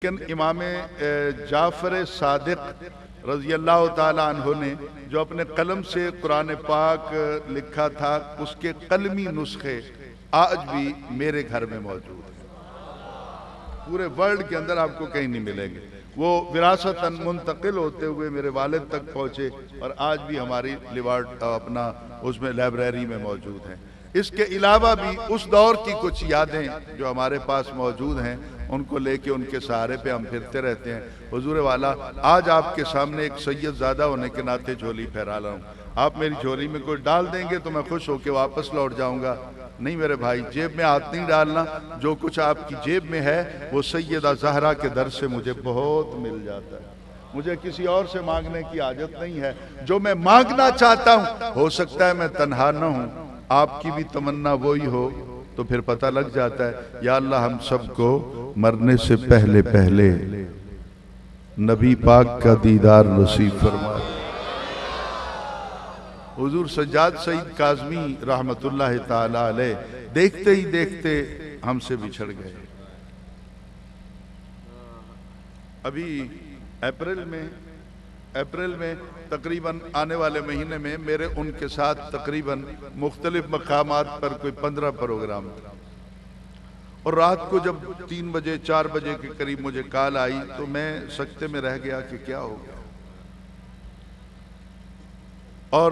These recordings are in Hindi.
लेकिन इमाम जाफ़र सादिक रज़ी अल्लाह ताला अन्हु ने जो अपने कलम से कुरान पाक लिखा था, उसके कलमी नुस्खे आज भी मेरे घर में मौजूद हैं। पूरे वर्ल्ड के अंदर आपको कहीं नहीं मिलेंगे। वो विरासतन मुंतकिल होते हुए मेरे वालिद तक पहुँचे और आज भी हमारी लिवार्ड अपना उसमें लाइब्रेरी में मौजूद हैं। इसके अलावा भी उस दौर की कुछ यादें जो हमारे पास मौजूद हैं, उनको लेके उनके सहारे पे हम फिरते रहते हैं। हुजूर वाला, आज आपके सामने एक सैयद ज़्यादा होने के नाते झोली फहरा रहा हूँ। आप मेरी झोली में कोई डाल देंगे तो मैं खुश होकर वापस लौट जाऊँगा। नहीं मेरे भाई, जेब में हाथ नहीं डालना। जो कुछ आपकी जेब में है वो सैयदा ज़हरा के दर से मुझे बहुत मिल जाता है। मुझे किसी और से मांगने की आदत नहीं है। जो मैं मांगना चाहता हूँ, हो सकता है मैं तन्हा न हूँ, आपकी भी तमन्ना वही हो, तो फिर पता लग जाता है। या अल्लाह, हम सबको मरने से पहले पहले नबी पाक का दीदार नसीब फरमा। हुजूर सज्जाद सईद काज़मी रहमतुल्लाह ताला अलैह देखते ही देखते हमसे बिछड़ गए। अभी अप्रैल में तकरीबन आने वाले महीने में मेरे उनके साथ तकरीबन मुख्तलिफ मकामात पर कोई 15 प्रोग्राम था। और रात को जब 3 बजे 4 बजे के करीब मुझे कॉल आई तो मैं सकते में रह गया कि क्या हो गया। और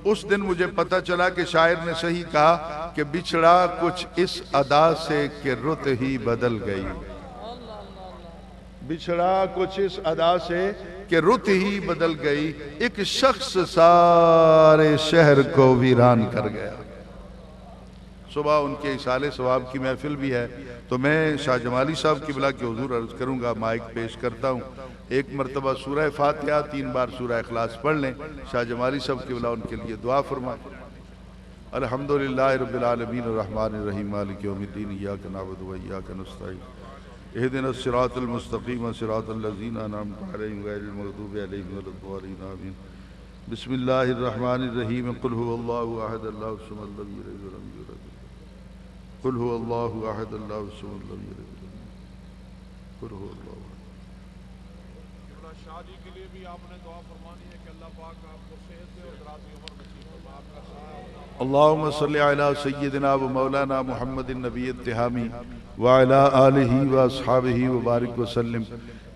उस दिन मुझे पता चला कि शायर ने सही कहा कि बिछड़ा कुछ इस अदा से कि रुत ही बदल गई। बिछड़ा कुछ इस अदा से कि रुत ही बदल गई। एक शख्स सारे शहर को वीरान कर गया। सुबह उनके इसाले सवाब की महफिल भी है, तो मैं शाह जमाली साहब की बुला के हुजूर अर्ज करूंगा, माइक पेश करता हूँ। एक मरतबा सूरह फातिहा 3 बार सूरह इखलास पढ़ लें। शाह जमाली साहब की बुला उनके लिए दुआ फरमा। अल्हम्दुलिल्लाहि रब्बिल आलमीन अर्रहमानिर रहीम मालिकि यौमिद्दीन इय्याका नअबुदु व इय्याका नस्तईन इहदिनस सिरातल मुस्तक़ीम सिरातल लज़ीना अनअमता अलैहिम गैरिल मग़दूबि अलैहिम वलद्दालिन आमीन। बिस्मिल्लाहिर रहमानिर रहीम। कुल हुवल्लाहु अहद अल्लाहु समद लम यलिद व लम यूलद। कुल हुवल्लाहु अहद अल्लाहु समद लम यलिद व लम यूलद। कुल हुवल्लाहु। शाह जी के लिए भी आपने दुआ फरमानी है कि अल्लाह पाक आपको सेहत दे और दराज़ी उम्र नसीब फरमाए। आपका शाह अल्लाहुम्मा सल्लि अला सय्यिदिना व मौलाना मुहम्मदिन नबिय्यित तिहामी व अला आलिहि व अस्हाबिहि व बारिक व सल्लिम।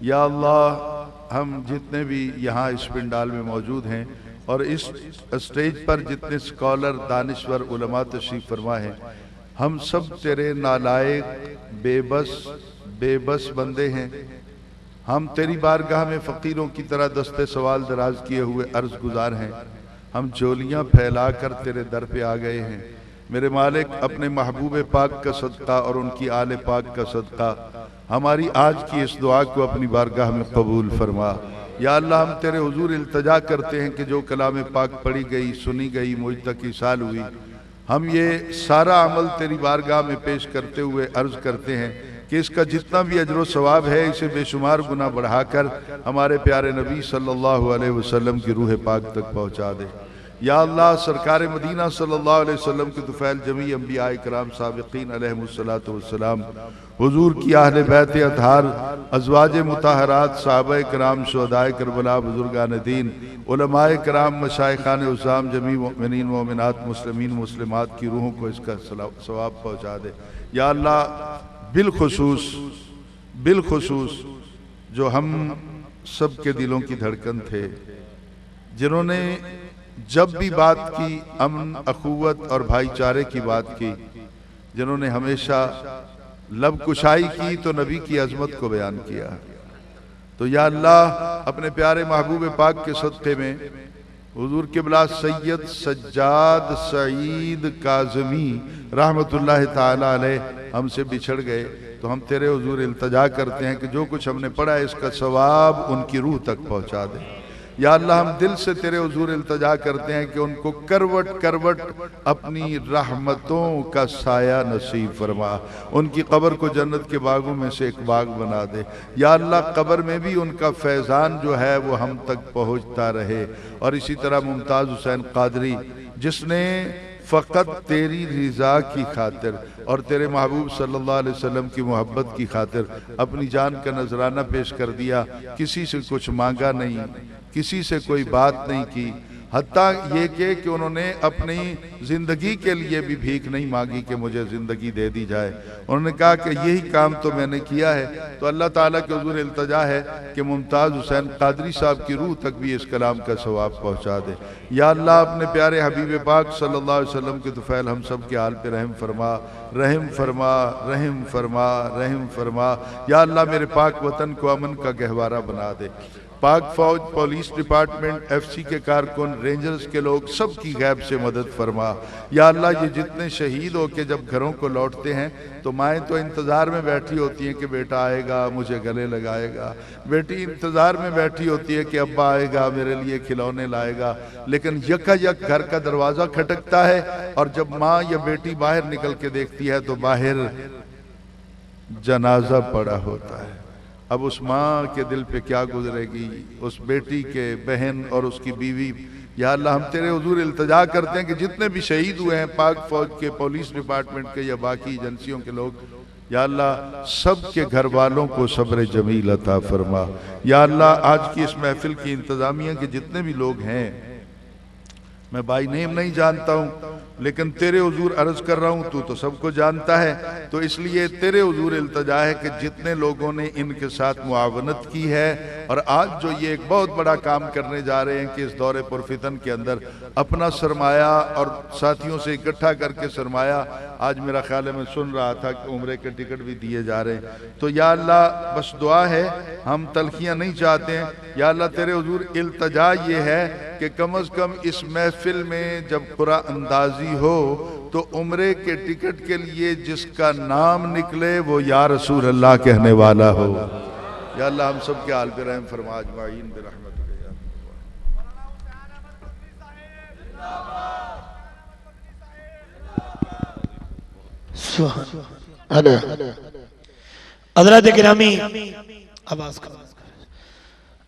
या अल्लाह, हम जितने भी यहाँ इस पंडाल में मौजूद हैं और इस स्टेज पर जितने स्कॉलर दानिश्वर उलमा तशरीफ फरमा हैं, हम सब तेरे नालायक बेबस बंदे हैं। हम तेरी बारगाह में फ़कीरों की तरह दस्ते सवाल दराज किए हुए अर्ज गुजार हैं। हम झोलियाँ फैला कर तेरे दर पे आ गए हैं। मेरे मालिक, अपने महबूब पाक का सदका और उनकी आले पाक का सदका हमारी आज की इस दुआ को अपनी बारगाह में कबूल फरमा। या अल्लाह, हम तेरे हुजूर इल्तजा करते हैं कि जो कलाम पाक पढ़ी गई, सुनी गई, मुझ तक इसाल हुई, हम ये सारा अमल तेरी बारगाह में पेश करते हुए अर्ज करते हैं कि इसका जितना भी अजर सवाब है, इसे बेशुमार गुना बढ़ाकर हमारे प्यारे नबी सल्लल्लाहु अलैहि वसल्लम की रूह पाक तक पहुँचा दे। या अल्लाह, सरकार मदीना सल्लल्लाहु अलैहि वसल्लम के तुफ़ैल जमी अंबिया इकराम साबिक़ीन अलैहिमुस्सलातु वस्सलाम, हुजूर की अहले बैत अतहार, अज़वाज मुताहरात, सहाबाए किराम, शुहदाए करबला, बुजुर्गान दीन, उलमाए किराम, मशाइखान उज़्ज़ाम, जमी मोमिनीन मोमिनात, मुस्लिमीन मुस्लिमात की रूहों को इसका सवाब पहुँचा दे। या अल्लाह, बिलखुसूस जो हम सब के दिलों की धड़कन थे, जिन्होंने जब भी बात की अमन, अखुवत और भाईचारे की बात की, जिन्होंने हमेशा लब कुशाई की तो नबी की अजमत को बयान किया, तो या अल्लाह, अपने प्यारे महबूब पाक के सदक़े में हुजूर क़िबला सैयद सज्जाद सईद काज़मी रहमतुल्लाह ताला अलैह हमसे बिछड़ गए, तो हम तेरे हुजूर इल्तजा करते हैं कि जो कुछ हमने पढ़ा है इसका सवाब उनकी रूह तक पहुँचा दे। या अल्लाह, हम दिल से तेरे हुजूर इल्तजा करते हैं कि उनको करवट करवट अपनी रहमतों का साया नसीब फरमा। उनकी कब्र को जन्नत के बागों में से एक बाग बना दे। या अल्लाह, कब्र में भी उनका फैज़ान जो है वो हम तक पहुँचता रहे। और इसी तरह मुमताज़ हुसैन क़ादरी, जिसने फ़कत तेरी रिज़ा की खातिर और तेरे महबूब सल्लल्लाहु अलैहि वसल्लम की मोहब्बत की खातिर अपनी जान का नजराना पेश कर दिया। किसी से कुछ मांगा नहीं, किसी से कोई बात नहीं की, हत्ता ये कि उन्होंने अपनी ज़िंदगी के लिए भी भीख नहीं मांगी कि मुझे ज़िंदगी दे दी जाए। उन्होंने कहा कि यही काम तो मैंने किया है। तो अल्लाह ताला के हुज़ूर इल्तिजा है कि मुमताज़ हुसैन कादरी साहब की रूह तक भी इस कलाम का सवाब पहुँचा दे। या अल्लाह अपने प्यारे हबीब पाक सल्लल्लाहु अलैहि वसल्लम के तुफ़ैल हम सब के हाल पे रहम फरमा, रहम फरमा, रहम फरमा, रहम फरमा। या अल्लाह मेरे पाक वतन को अमन का गहवारा बना दे। पाक फौज, पुलिस डिपार्टमेंट, FC के कारकुन, रेंजर्स के लोग सबकी गैब से मदद फरमा। या अल्लाह ये जितने शहीद हो के जब घरों को लौटते हैं तो माएँ तो इंतज़ार में बैठी होती हैं कि बेटा आएगा मुझे गले लगाएगा, बेटी इंतज़ार में बैठी होती है कि अब्बा आएगा मेरे लिए खिलौने लाएगा, लेकिन यकायक घर का दरवाज़ा खटकता है और जब माँ या बेटी बाहर निकल के देखती है तो बाहर जनाजा पड़ा होता है। अब उस माँ के दिल पे क्या गुजरेगी, उस बेटी के बहन और उसकी बीवी। या अल्लाह हम तेरे हुजूर इल्तिजा करते हैं कि जितने भी शहीद हुए हैं पाक फौज के, पुलिस डिपार्टमेंट के या बाकी एजेंसियों के लोग, या अल्लाह सब के घर वालों को सब्र जमील अता फरमा। या अल्लाह आज की इस महफिल की इंतजामिया के जितने भी लोग हैं, मैं बाई नेम नहीं जानता हूँ लेकिन तेरे हुजूर अर्ज कर रहा हूँ, तू तो सबको जानता है, तो इसलिए तेरे हुजूर इल्तिजा है कि जितने लोगों ने इनके साथ मुआवनत की है और आज जो ये एक बहुत बड़ा काम करने जा रहे हैं कि इस दौरे पुरफितन के अंदर अपना सरमाया और साथियों से इकट्ठा करके सरमाया, आज मेरा ख्याल है मैं सुन रहा था कि उम्रे के टिकट भी दिए जा रहे हैं। तो या अल्लाह बस दुआ है, हम तलखियाँ नहीं चाहते हैं। या अल्लाह तेरे हुजूर इल्तिजा ये है कि कम अज़ कम इस महफिल में जब कुरान अंदाजी हो तो उम्रे के टिकट के लिए जिसका नाम निकले वो या रसूल अल्लाह कहने वाला हो। या अल्लाह हम सब के हाल पे रहम फरमा अजमाइन बिरहमतिक या हज़रात गिरामी आवाज का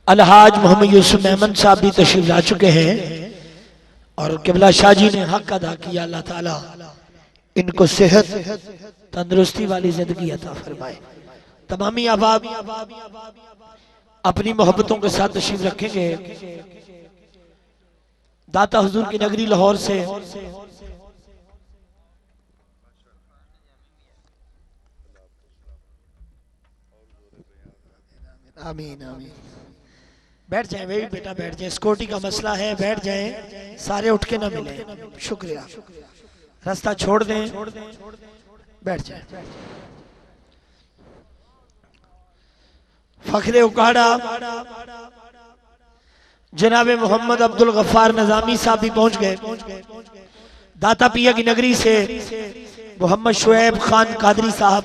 अलहाज मोहम्मद यूसुफ मेमन साहब भी तशरीफ ला चुके हैं और किबला शाह जी ने हक अदा किया। अल्लाह ताला इनको सेहत तंदुरुस्ती वाली जिंदगी अता फरमाए। तमामी अहबाब अपनी मोहब्बतों के साथ तशरीफ रखेंगे। दाता हुजूर की नगरी लाहौर से आमीन आमीन। बैठ जाए वे भी बेटा, बैठ जाए, सिक्योरिटी का मसला है, बैठ जाए, सारे उठ के ना मिले। शुक्रिया, रास्ता छोड़ दें, बैठ जाए। फखरे उकाड़ा जनाब मोहम्मद अब्दुल गफ्फार नजामी साहब भी पहुंच गए। दाता पिया की नगरी से मोहम्मद शुएब खान कादरी साहब,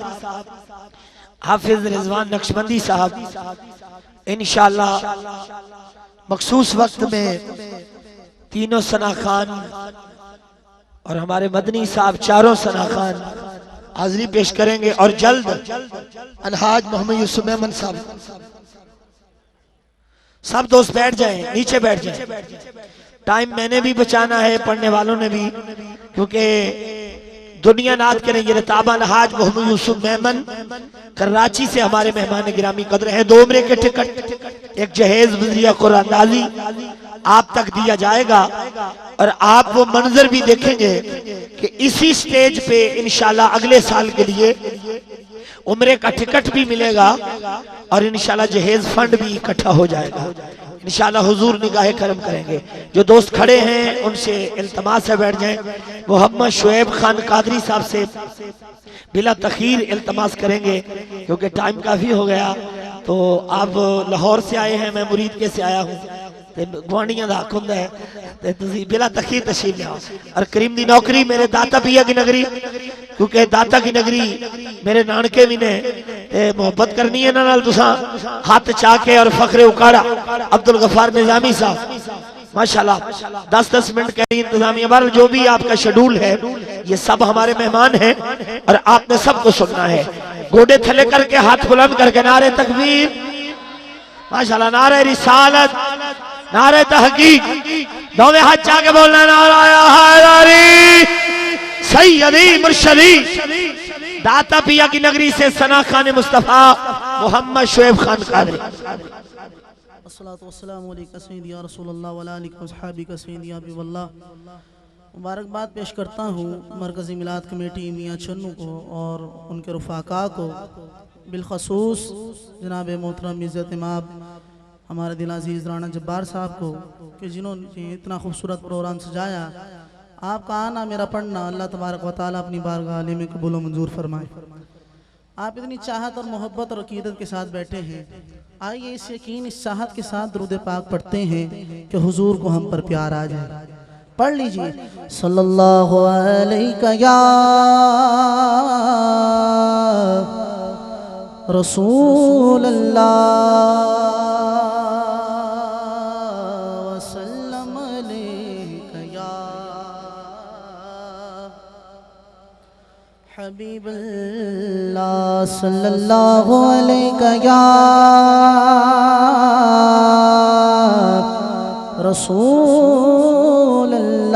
हाफिज रिजवान नक्शबंदी साहब, इंशाअल्लाह मखसूस वक्त में तीनों सना खान और हमारे मदनी साहब चारों सना खान हाजिरी पेश करेंगे और जल्द अलहाज मोहम्मद यूसुफ मेमन साहब। सब दोस्त बैठ जाएं, नीचे बैठ जाएं। टाइम मैंने भी बचाना है, पढ़ने वालों ने भी, क्योंकि दुनिया नाद करेंगे। रताबा अलहाज मोहम्मद यूसुफ मेमन कराची से हमारे मेहमान गिरामी कदर है। 2 उम्रे के टिकट, एक जहेज वज़िया कुरानदाजी आप तक दिया जाएगा और आप वो मंजर भी देखेंगे कि इसी स्टेज पे इंशाल्लाह अगले साल के लिए उम्रे का टिकट भी मिलेगा और इंशाल्लाह जहेज फंड भी इकट्ठा हो जाएगा। इंशाल्लाह हुजूर निगाहे करम करेंगे। जो दोस्त खड़े हैं उनसे इल्तमास है बैठ जाएं। मोहम्मद शुएब खान कादरी साहब से बिला तखीर इल्तमास करेंगे क्योंकि टाइम काफी हो गया। तो आप लाहौर से आए हैं, मैं मुरीद से आया हूँ, गुआढ़ियां का हक होंदा है ते बिला तखीर तशरीफ लियाओ। और करीम दी नौकरी मेरे दाता पिया की नगरी, क्योंकि दाता की नगरी मेरे नानके भी ने, मोहब्बत करनी है ना तुसा हाथ चा के। और फखरे उकाड़ा अब्दुल गफ्फार निजामी साहब माशाल्लाह 10-10 मिनट का इंतजामिया बार जो भी आपका शेड्यूल है, ये सब हमारे मेहमान हैं और आपने सबको सुनना है। गोडे थले करके हाथ बुलंद करके नारे तकबीर माशाल्लाह, नारे रिसालत नारे तहकीक, दोनों हाथ जाके बोलना नारा हैदरी सैयदी मुर्शदी दाता पिया की नगरी से सना खान मुस्तफा मोहम्मद शुएब खान कादरी। अस्सलातु वस्सलामु अलैका सय्यदी या रसूलल्लाह व अला आलिका व अस्हाबिका सय्यदी या हबीबल्लाह। मुबारकबाद पेश करता हूँ मरकज़ी मिलाद कमेटी मियाँ चन्नू को और उनके रफ़ाका को, बिलखसूस जनाब मोहतरम इज़्ज़त इमाम हमारे दिल अज़ीज़ राना जब्बार साहब को कि जिन्होंने इतना खूबसूरत प्रोग्राम सजाया। आपका आना मेरा पढ़ना अल्लाह तबारक व तआला अपनी बारगाह में कबूल व मंजूर फरमाए। आप इतनी चाहत और मोहब्बत और अकीदत के साथ बैठे हैं, आइए इस यकीन इस चाहत के साथ दुरूद पाक पढ़ते हैं कि हुजूर को हम पर प्यार आ जाए। पढ़ लीजिए सल्लल्लाहु अलैका या रसूल अल्लाह वसल्लम अलैका या हबीब अल्लाह सल्लल्लाहु अलैका या रसूल अल्लाह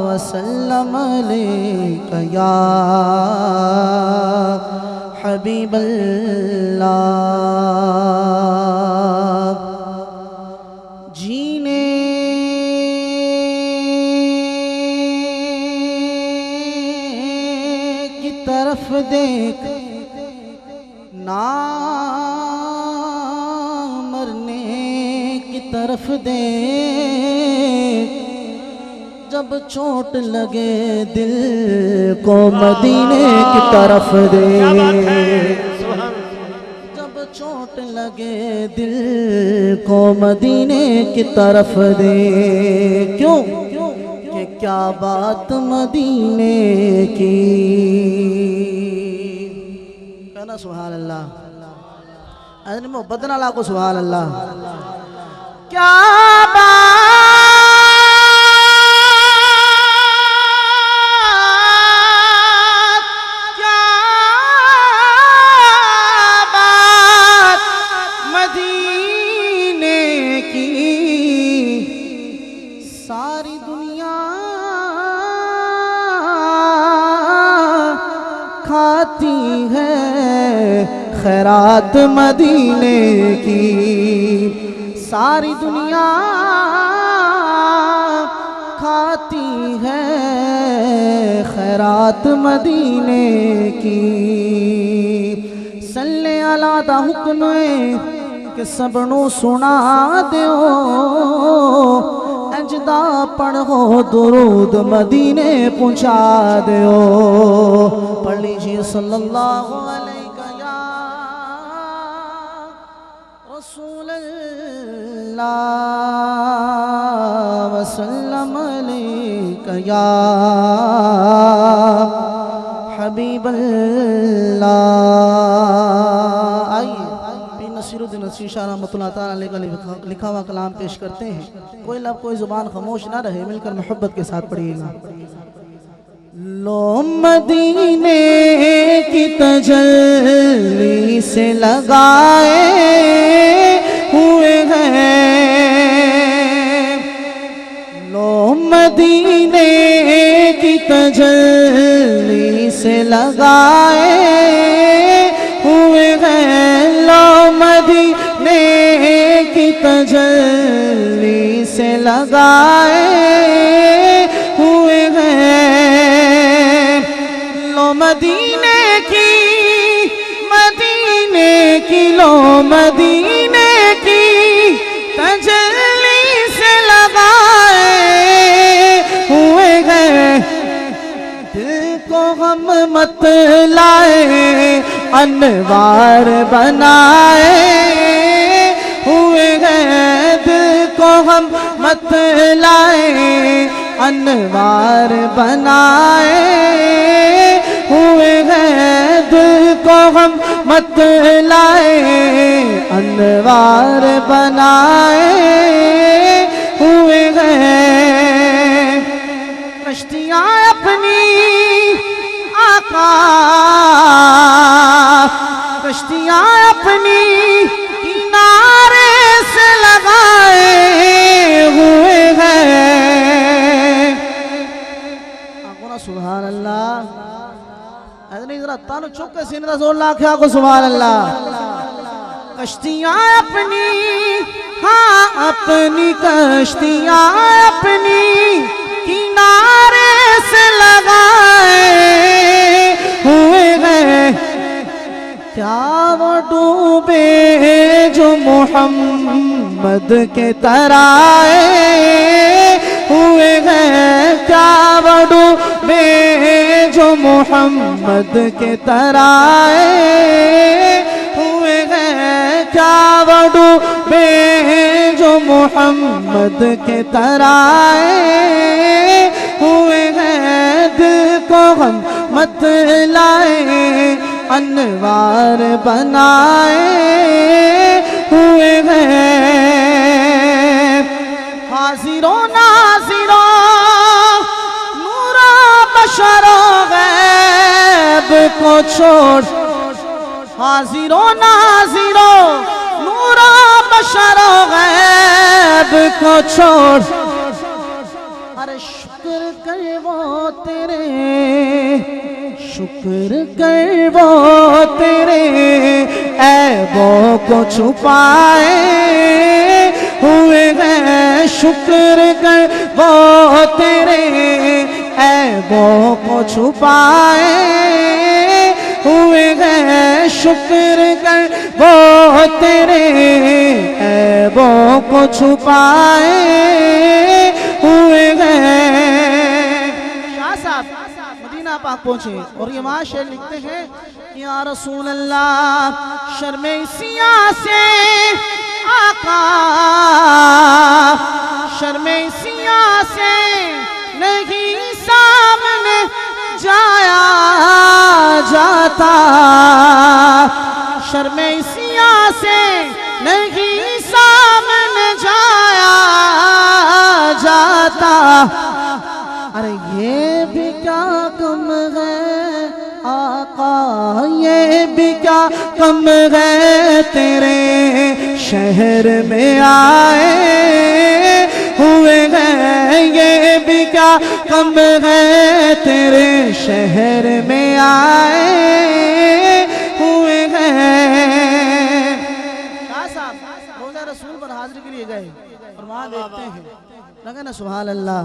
वसल्लम अलैका या हबीब अल्लाह। जीने की तरफ देख ना तरफ देख, जब चोट लगे दिल को मदीने की तरफ देख, जब चोट लगे दिल को मदीने की तरफ देख। क्यों कि क्या बात मदीने की। कहना सुभान अल्लाह, अरे मोहब्बत ना लाको सुभान अल्लाह। क्या बात मदीने की, सारी दुनिया खाती है खैरात मदीने की, सारी दुनिया खाती है खैरात मदीने की। सल्ले अला दा हुक्म कि सबनू सुना दो, अंजदा पढ़ो दुरूद मदीने पहुँचा दो। पढ़ लीजिए सल्लल्लाहु अलैका या रसूल वसल्लम अलैका या हबीब अल्लाह। आइए पीर नसीरुद्दीन नसीर शाह रहमतुल्लाह तआला अलैह का लिखा हुआ कलाम पेश करते हैं। कोई लब कोई जुबान खामोश ना रहे, मिलकर मोहब्बत के साथ पढ़िएगा। लो मदीने की तजल्ली से लगाए हुए हैं, लो मदीने की तजल्ली से लगाए हुए हैं, लो मदीने की तजल्ली से लगाए हुए हैं, लो मदीने की लो मदीने की तजल्ली से लगाए हुए हैं। दिल को हम मत लाए अनवार बनाए हुए हैं, दिल को हम मत लाए अनवार बनाए हुए हैं, दिल को हम मत लाए अनवार बनाए हुए हैं। कश्तियाँ अपनी आका, कश्तियाँ अपनी किनारे अल्लाह ताला चुप के सीने जोर ला के आको सुभान अल्लाह। कश्तियां अपनी, हाँ अपनी कश्तियां अपनी किनारे से लगाए हुए हैं, क्या वो डूबे जो मोहम्मद के तराए हुए हैं, क्या वो डूबे जो मोहम्मद के तराए हुए हैं, क्या वो डूबे जो मोहम्मद के तराए हुए हैं। दिल को गम मत लाए अनवार बनाए हुए हैं। हाजिरों नाजिरों नूरा बशरो गैब को छोड़, हाजिरों नाजिरों नूरा बशरो गैब को छोड़, अरे शुक्र कर वो तेरे, शुक्र कर वो तेरे ऐबों को छुपाए हुए हैं, शुक्र कर वो तेरे ऐबों को छुपाए हुए हैं, शुक्र कर वो तेरे ऐबों को छुपाए हुए हैं। शाह साहब मदीना पाक पहुंचे और ये वहां शेर लिखते हैं, या रसूल अल्लाह शर्मे सिया से आका, शर्मे सिया से नहीं सामने जाया जाता, शर्मे सिया से नहीं सामने जाया जाता, अरे ये भी क्या कम है आका, ये भी क्या कम है तेरे शहर में आए हुए हैं, ये भी क्या कम है तेरे शहर में आए हुए हैं। शाह साहब रोज़ा रसूल पर हाजिरी के लिए गए और वहाँ देखते हैं, लगे ना सुभान अल्लाह,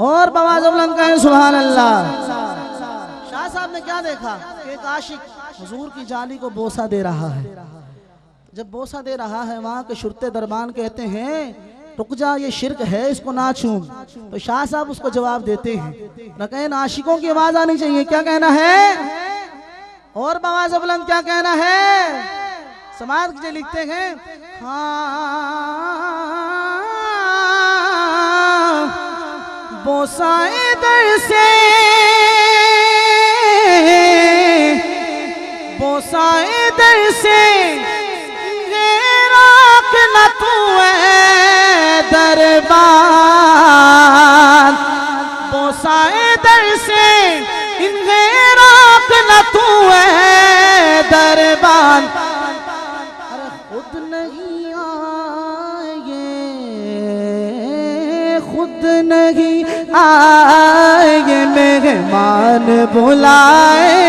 और बवाज़ बुलंद कहें सुभान अल्लाह। शाह साहब ने क्या देखा कि एक आशिक हुजूर की जानी को बोसा दे रहा है, जब बोसा दे रहा है वहाँ के शुरते दरबान कहते हैं रुक जा ये शिर्क है इसको ना छूम, तो शाह साहब उसको जवाब देते हैं, रकैन आशिकों की आवाज आनी चाहिए, क्या कहना है, और बवाज़ बुलंद क्या कहना है, समाज के लिखते हैं, हाँ बोसाए दर से, बोसाए दर से राख न तू दरबार, बोसाए दर से इन्हें राख न तू दरबार, अरे खुद नहीं आए, खुद नहीं आए मेहमान बुलाए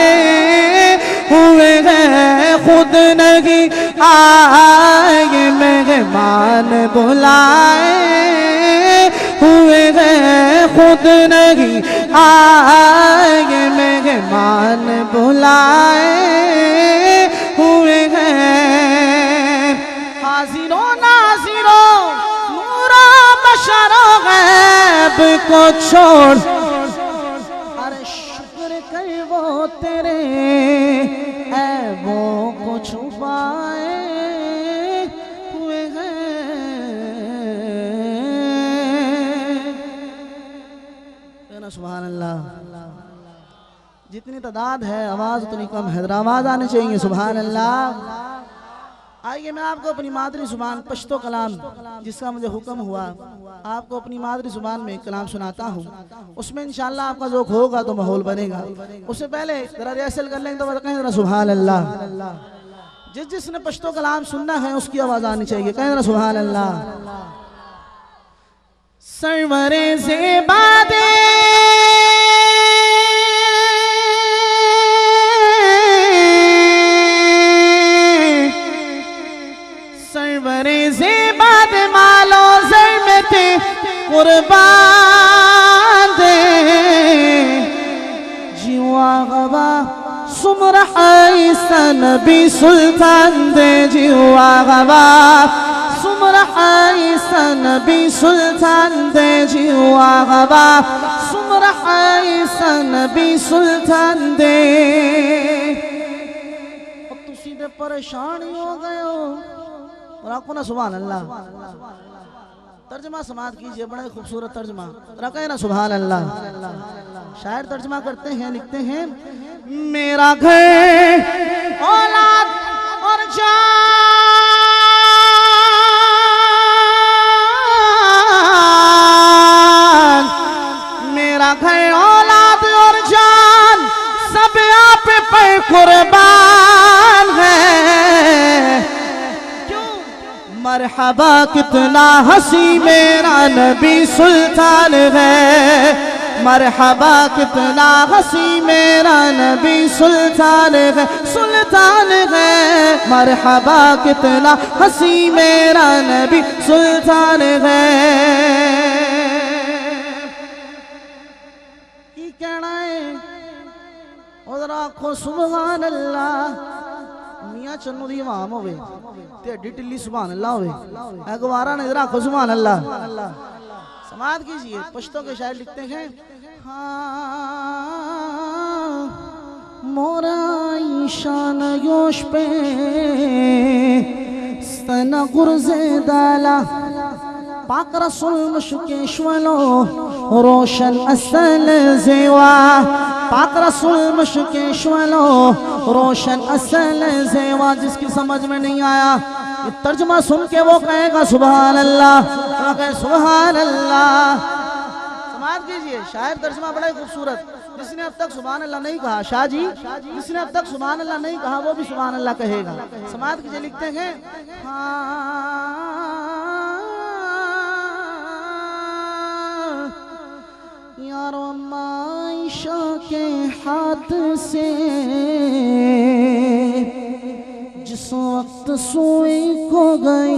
हुए हैं, खुद नहीं आए मेहमान बुलाए हुए हैं, खुद नहीं आए मेहमान बुलाए हुए हैं। हाजिरों नाजिरों नूरा बशरो गैब को छोड़, अरे शुक्र कर वो तेरे ऐबों को छुपाए हुए हैं। सुभान अल्लाह, जितनी तादाद है आवाज उतनी कम है, आवाज आनी चाहिए सुभान अल्लाह। आइए मैं आपको अपनी मादरी जुबान पश्तो कलाम जिसका मुझे हुक्म हुआ आपको अपनी मादरी जुबान में कलाम सुनाता हूँ, उसमें इंशाअल्लाह आपका ज़ौक़ होगा तो माहौल बनेगा। उससे पहले जरा रिहर्सल कर लेंगे तो कहें जरा सुभान अल्लाह। जिसने पश्तो कलाम सुनना है उसकी आवाज़ आनी चाहिए, कहें जरा सुभान अल्लाह। सरवरे ज़ेबादे कुर्बान दे जीवा गवा सुमर हसन भी सुल्तान दे जीवा गवा सुमर हसन भी सुल्तान दे जीवा गवा सुमर हसन भी सुल्तान दे। परेशान हो गए हो और आपको ना सुभान अल्लाह तर्जमा समात कीजिए, बड़ा ही खूबसूरत तर्जमा रखे ना सुभान अल्लाह। शायर तर्जमा करते हैं, लिखते हैं मेरा घर औलाद और जान, मेरा घर औलाद और जान सब आप पे कुर्बान है। क्यों मरहबा कितना हंसी मेरा नबी सुल्तान है, मरहबा कितना हंसी मेरा नबी सुल्तान है, सुल्तान है। मरहबा कितना हंसी मेरा नबी सुल्तान है। की कहना है उधर आखो सुभान अल्लाह। मियाँ चन्नू दी इमाम होवे ते हड्डी टिल्ली सुभान अल्लाह होवे, अगवारा ने इधर आखो सुभान अल्लाह। समात कीजिए। पश्तो के शायर लिखते हैं हाँ मोरा ईशान योश पे स्तना गुर्जे दाला पाक रसूल मुश्केश्वलो रोशन असल जेवा, पाक रसूल मुश्केश्वलो रोशन असल जेवा। जिसकी समझ में नहीं आया ये तर्जुमा सुन के वो कहेगा सुभान अल्लाह, सुभान अल्लाह। समाज कीजिए। शायर तर्जुमा बड़ा ही खूबसूरत। जिसने अब तक सुभान अल्लाह नहीं कहा, शाह जी जिसने अब तक सुभान अल्लाह नहीं कहा वो भी सुभान अल्लाह कहेगा। समाज कीजिए। लिखते हैं यारो मायशा के हाथ से जिस वक्त सुई को गई,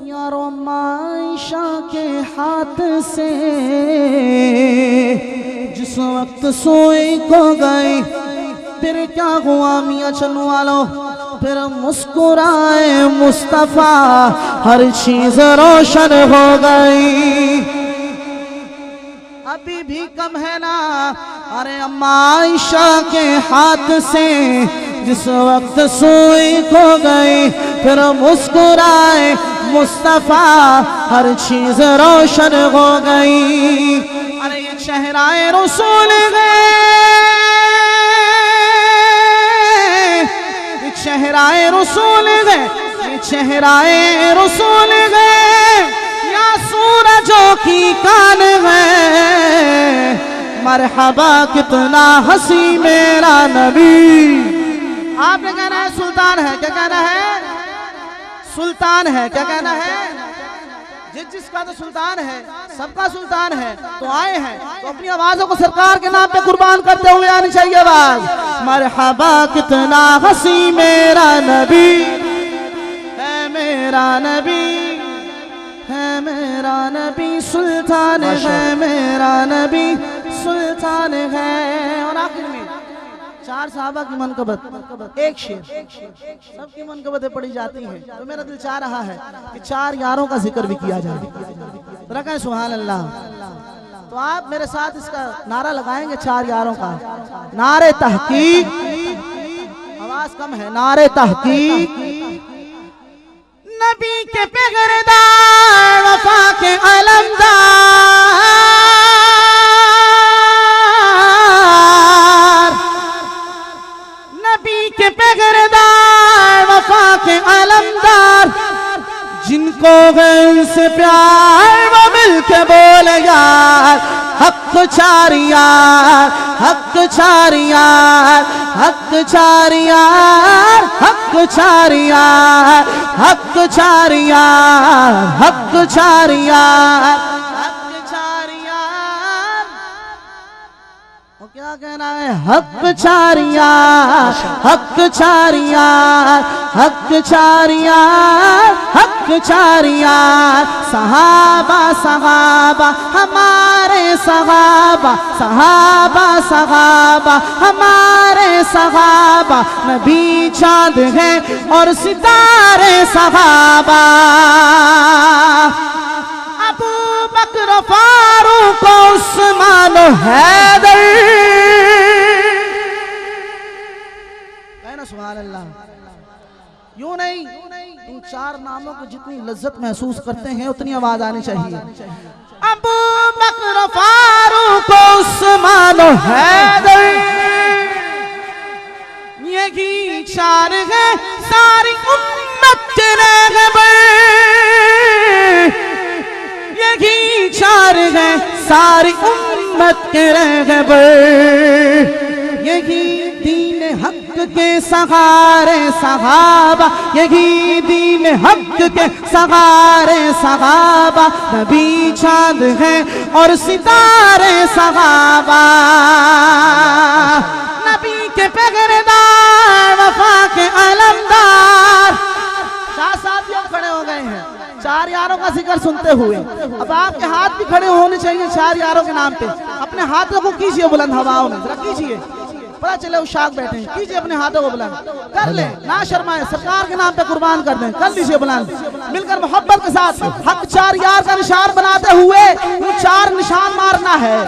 यारो मायशा के हाथ से जिस वक्त सुई को गई, फिर क्या हुआ मियाँ चन्नू वालों, फिर मुस्कुराए मुस्तफा हर चीज रोशन हो गई। अभी भी कम है ना, अरे अम्मा आयशा के हाथ से जिस वक्त सुई को गई, फिर मुस्कुराए मुस्तफा हर चीज रोशन हो गई। अरे ये चेहराए रसूल गए, ये चेहराए रसूल गए, ये चेहराए रसूल गए, या सूरजों की कान है। मरहबा कितना हंसी मेरा नबी। आपने कहना है सुल्तान है, क्या कहना है? सुल्तान है, क्या कहना है? जिसका तो सुल्तान है, सबका सुल्तान है। तो आए हैं तो अपनी आवाजों को सरकार के नाम पे कुर्बान करते हुए आनी चाहिए आवाज। मरहबा कितना हंसी मेरा नबी है, मेरा नबी है, मेरा नबी सुल्तान है, मेरा नबी सुल्तान है। और आखिर में चार साहबा की मनकबत, एक शेर, सबकी मनकबतें पढ़ी जाती हैं। तो मेरा दिल चाह रहा है कि चार यारों का जिक्र भी किया जाए। रखें सुभान अल्लाह। तो आप मेरे साथ इसका नारा लगाएंगे चार यारों का। नारे तहकीक, आवाज कम है, नारे तहकीक। नबी के पैगरदार वफा के अलमदार, नबी के पैगरदार वफा के अलमदार, जिनको है उनसे प्यार वो मिल के बोले यार हक चार यार, हक चार यार, हक चार यार, हक चार यार, हक चार यार, हक चार यार, हक चार यार। और क्या क्या कहना है? हक चारिया, हक चारिया, हक चारिया, हक चारिया, सहाबा सहाबा हमारे सहाबा, सहाबा सहाबा हमारे सहाबा, नबी चाँद है और सितारे सहाबा, अबू बकर फारूक उस्मान हैदर। सुभान अल्लाह। यूं नहीं, इन चार नामों को जितनी लज्जत महसूस करते हैं उतनी आवाज आनी चाहिए। अबू बकर फारूक उस्मान हैदर, यही चार है सारी उम्मत के रहबर, यही चार है सारी उम्मत के रहबर, यही दीन हक के सहारे सहाबा, यही दीन हक के सहारे सहाबा, नबी चाँद है और सितारे सहाबा, नबी के पहरेदार, वफा के अलमदार। शाह साहब भी खड़े हो गए हैं चार यारों का जिक्र सुनते हुए। अब आपके हाथ भी खड़े होने चाहिए चार यारों के नाम पे। अपने हाथों को कीजिए बुलंद हवाओं में, जरा कीजिए, पता चले उशाक बैठे हैं। कीजिए अपने हाथों को बुलंद, कर ले, ना शर्माए, सरकार के नाम पे कुर्बान कर दें। कर लीजिए बुलंद, मिलकर मोहब्बत के साथ हक चार यार का निशान बनाते हुए वो चार निशान मारना है।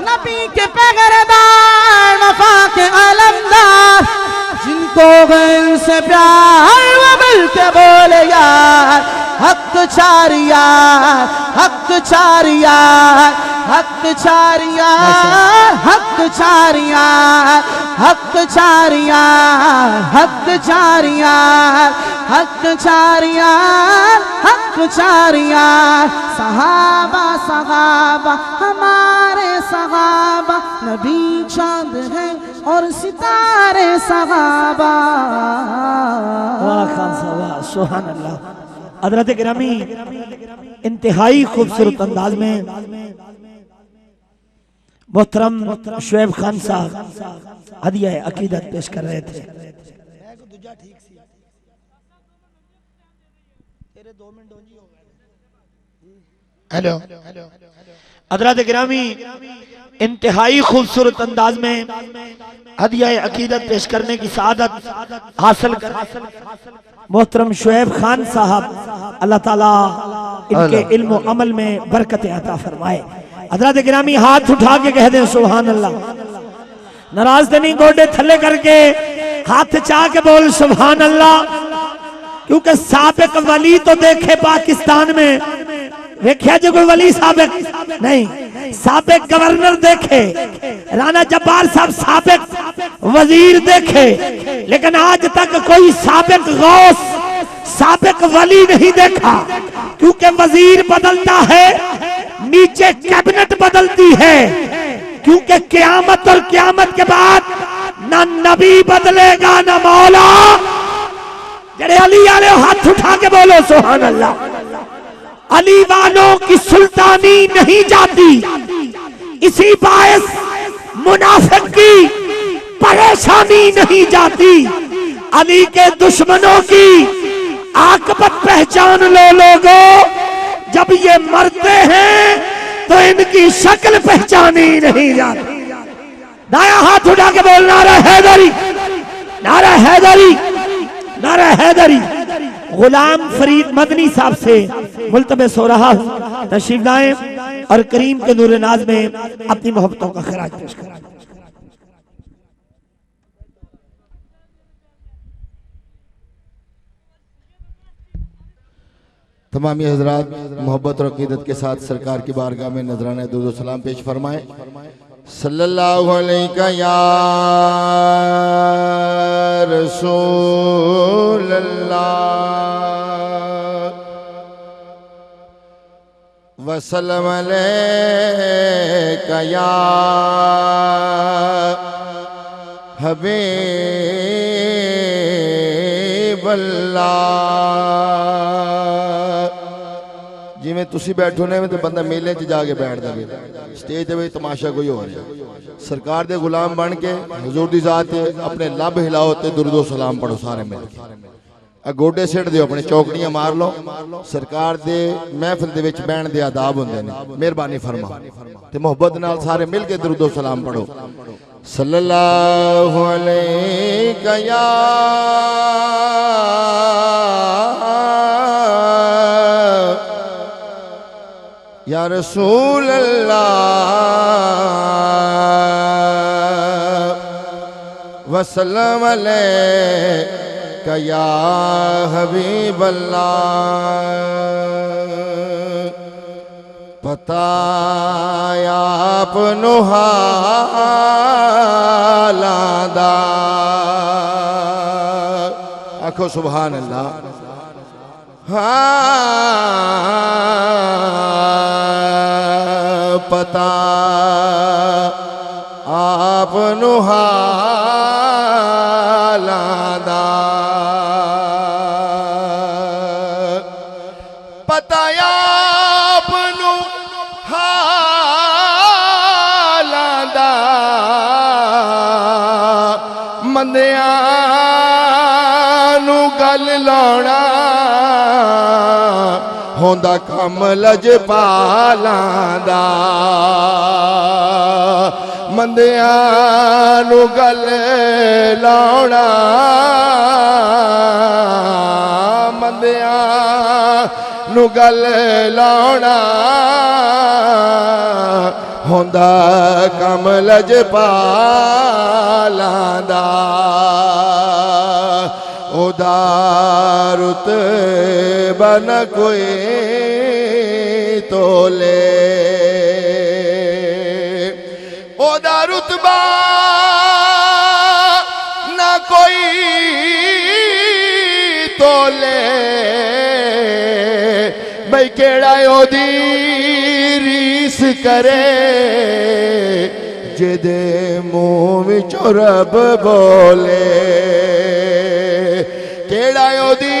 नबी के पहरेदार, वफा के अलमदार, जिनको गैर से प्यार वो मिलके बोले यार, हक चार यार, हक चार यार, हक चार यार, हक चार यार, हक चार यार, हक चार यार, हक चार यार, हक चार यार, सहाबा सहाबा हमारे सहाबा, नबी चाँद है और सितारे सहाबा। वाह खान साहब, सुभान अल्लाह। हज़रत गिरामी इंतहाई खूबसूरत अंदाज में मोहतरम शुएब खान साहब हदिया अकीदत पेश कर रहे थे। हेलो, हज़रत गिरामी इंतहाई खूबसूरत अंदाज में हदिया अकीदत पेश करने की सआदत हासिल कर मोहतरम शुएब खान साहब, अल्लाह ताला इनके इल्म व अमल में बरकत अता फरमाए। हज़रत गिरामी हाथ उठा के कह दें सुभान अल्लाह। नाराज तो नहीं, गोडे थले करके हाथ चाह के बोल सुभान अल्लाह। क्योंकि साबिक वली तो देखे पाकिस्तान में, देखिए जो कोई वली साबिक नहीं, साबिक गवर्नर देखे, राणा जब्बार साहब साबिक वजीर देखे, लेकिन आज तक कोई साबिक गौस, साबिक वली नहीं देखा। क्योंकि वजीर बदलता है, नीचे कैबिनेट बदलती है। क्योंकि क़यामत और क़यामत के बाद ना नबी बदलेगा ना मौला। जड़े अली वाले हाथ उठा के बोलो सुभान अल्लाह। अली वालों की सुल्तानी नहीं जाती, इसी बायस मुनाफिक की परेशानी नहीं जाती। अली के दुश्मनों की आकबत पहचान लो लोगों, जब ये मरते हैं तो इनकी शक्ल पहचानी नहीं जाती। दाया हाथ उठा के बोल नारा हैदरी, नारा हैदरी, नारा हैदरी। गुलाम फरीद मदनी साहब से मुल्तमस हो रहा हूं, तशरीफ लाएं और करीम के नूर नाज में अपनी मोहब्बतों का खराज पेश करें। तमामी हजरात मोहब्बत और अकीदत के साथ सरकार की बारगाह में नजराना दुरूद सलाम पेश फरमाएं। सल्लल्लाहु अलैहि या रसूल अल्लाह वसल्लम अलैका या हबीब अल्लाह। जिमें तुसी बैठो ने तो बंदा मेले च जाके बैठ जाए, स्टेज पे तमाशा कोई हो रहा। सरकार दे गुलाम बन के हुजूर दी जात अपने लब हिलाओ ते दुरूद सलाम पढ़ो सारे मिल के। गोडे सिट दियो, अपने चौकड़ियां मार लो। सरकार दे महफिल दे विच बैठण दे आदाब हुंदे ने। मेहरबानी फरमा ते मोहब्बत नाल सारे मिल के दुरूद सलाम पढ़ो। सल्लल्लाहु अलैहि या रसूल अल्लाह वसल्लम अलैका या हबीब अल्लाह। पता आपनु हालादा, आखो सुभान अल्लाह। हाँ पता आपनु हालादा, पता आपनु हालादा, मंदियां नू गल लाउणा होंदा कम लजपालां दा। मंदियां नू गल लाउणा, मंदियां नू गल लाउणा होंदा कम लजपालां दा। ओदा रुतबा न कोई तोले, ओदा रुतबा न कोई तोले। भाई केड़ा ओदी रीस करे, जिदे मुंह विचों रब बोले। केड़ा ओदी